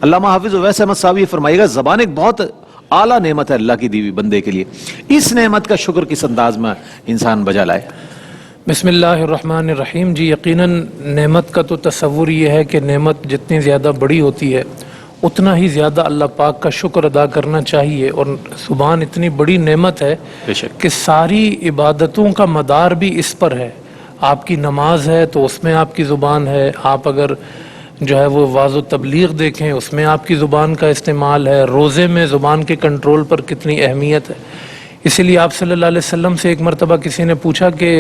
علامہ حافظ اویس احمد صاحب یہ فرمائے گا زبان ایک بہت اعلیٰ نعمت ہے اللہ کی دی ہوئی بندے کے لیے، اس نعمت کا شکر کس انداز میں انسان بجا لائے؟ بسم اللہ الرحمن الرحیم۔ جی یقیناً نعمت کا تو تصور یہ ہے کہ نعمت جتنی زیادہ بڑی ہوتی ہے اتنا ہی زیادہ اللہ پاک کا شکر ادا کرنا چاہیے، اور زبان اتنی بڑی نعمت ہے کہ ساری عبادتوں کا مدار بھی اس پر ہے۔ آپ کی نماز ہے تو اس میں آپ کی زبان ہے، آپ اگر جو ہے وہ وعظ و تبلیغ دیکھیں اس میں آپ کی زبان کا استعمال ہے، روزے میں زبان کے کنٹرول پر کتنی اہمیت ہے۔ اسی لیے آپ صلی اللہ علیہ وسلم سے ایک مرتبہ کسی نے پوچھا کہ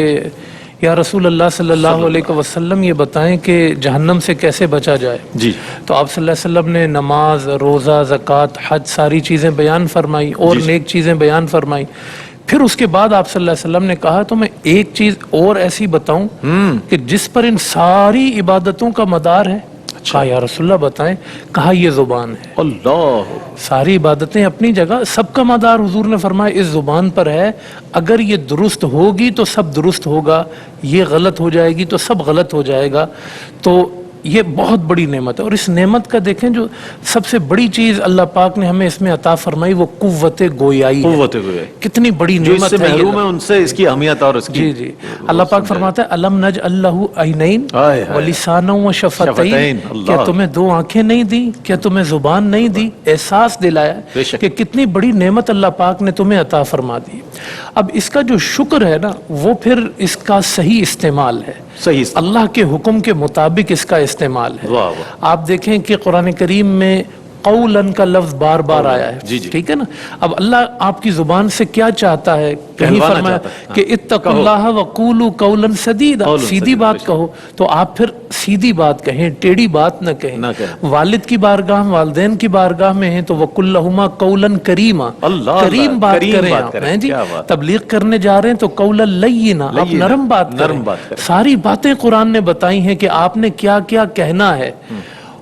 یا رسول اللہ صلی اللہ علیہ وسلم یہ بتائیں کہ جہنم سے کیسے بچا جائے؟ جی تو آپ صلی اللہ علیہ وسلم نے نماز، روزہ، زکوٰۃ، حج ساری چیزیں بیان فرمائی اور نیک چیزیں بیان فرمائی۔ پھر اس کے بعد آپ صلی اللہ علیہ وسلم نے کہا تو میں ایک چیز اور ایسی بتاؤں کہ جس پر ان ساری عبادتوں کا مدار ہے؟ کہا یا رسول اللہ بتائیں؟ کہا یہ زبان ہے۔ اللہ، ساری عبادتیں اپنی جگہ، سب کا مدار حضور نے فرمایا اس زبان پر ہے۔ اگر یہ درست ہوگی تو سب درست ہوگا، یہ غلط ہو جائے گی تو سب غلط ہو جائے گا۔ تو یہ بہت بڑی نعمت ہے، اور اس نعمت کا دیکھیں جو سب سے بڑی چیز اللہ پاک نے ہمیں اس میں عطا فرمائی وہ قوت گویائی ہے۔ قوت گویائی کتنی بڑی جو اس نعمت سے ہے محروم ہے ان سے اس کی اہمیت اور اس کی جی اللہ پاک فرماتا ہے الم نجعل لہ عینین ولسانا وشفتین، کیا تمہیں دو آنکھیں نہیں دی، کیا تمہیں زبان نہیں دی؟ احساس دلایا کہ کتنی بڑی نعمت اللہ پاک نے تمہیں عطا فرما دی۔ اب اس کا جو شکر ہے نا وہ پھر اس کا صحیح استعمال ہے، صحیح اللہ کے حکم کے مطابق اس کا استعمال ہے۔ آپ دیکھیں کہ قرآن کریم میں قولاً کا لفظ بار بار آیا ہے، ٹھیک ہے نا؟ اب اللہ آپ کی زبان سے کیا چاہتا ہے؟ کہیں فرمایا کہ اتقوا اللہ وقولوا قولا سدیدا، سیدھی بات کہو، تو آپ پھر سیدھی بات کہیں، ٹیڑھی بات نہ کہیں۔ والد کی بارگاہ، والدین کی بارگاہ میں ہیں تو وقل لہما قولا کریما، کریم بات کریں آپ ہیں جی۔ تبلیغ کرنے جا رہے ہیں تو قولا لینا، آپ نرم بات کریں۔ ساری باتیں قرآن نے بتائی ہیں کہ آپ نے کیا کیا کہنا ہے،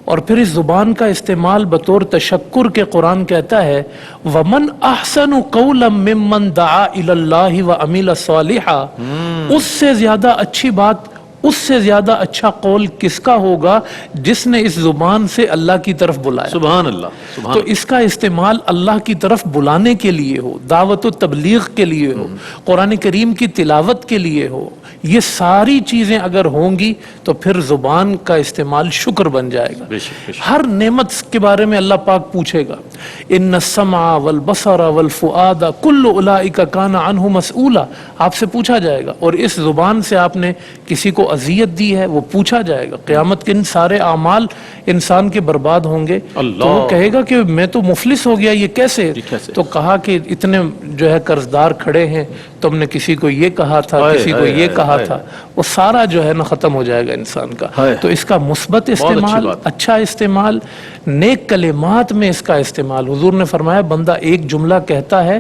اور پھر اس زبان کا استعمال بطور تشکر کے قرآن کہتا ہے وَمَنْ أَحْسَنُ قَوْلًا مِّمَّنْ دَعَا إِلَى اللَّهِ وَعَمِلَ صَالِحًا، اس سے زیادہ اچھی بات، اس سے زیادہ اچھا قول کس کا ہوگا جس نے اس زبان سے اللہ کی طرف بلایا۔ سبحان اللہ۔ تو اس کا استعمال اللہ کی طرف بلانے کے لیے ہو، دعوت و تبلیغ کے لیے ہو، قرآن کریم کی تلاوت کے لیے ہو، یہ ساری چیزیں اگر ہوں گی تو پھر زبان کا استعمال شکر بن جائے گا۔ ہر نعمت کے بارے میں اللہ پاک پوچھے گا ان السمع والبصر والفؤاد کل اولئک کان عنہ مسئولا، آپ سے پوچھا جائے گا، اور اس زبان سے آپ نے کسی کو اذیت دی ہے وہ پوچھا جائے گا۔ قیامت کے ان سارے اعمال انسان کے برباد ہوں گے تو وہ کہے گا کہ میں تو مفلس ہو گیا، یہ کیسے؟ تو کہا کہ اتنے جو ہے قرض دار کھڑے ہیں، تم نے کسی کو یہ کہا تھا، کسی کو یہ کہا تھا، وہ سارا جو ہے نا ختم ہو جائے گا انسان کا۔ تو اس کا مثبت استعمال، اچھا استعمال، نیک کلمات میں اس کا استعمال۔ حضور نے فرمایا بندہ ایک جملہ کہتا ہے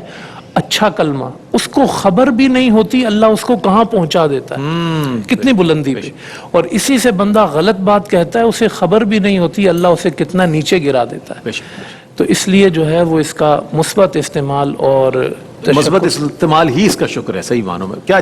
اچھا کلمہ، اس کو خبر بھی نہیں ہوتی اللہ اس کو کہاں پہنچا دیتا ہے، کتنی بلندی پہ، اور اسی سے بندہ غلط بات کہتا ہے اسے خبر بھی نہیں ہوتی اللہ اسے کتنا نیچے گرا دیتا ہے۔ تو اس لیے جو ہے وہ اس کا مثبت استعمال اور مثبت استعمال ہی اس کا شکر ہے صحیح معنوں میں۔ کیا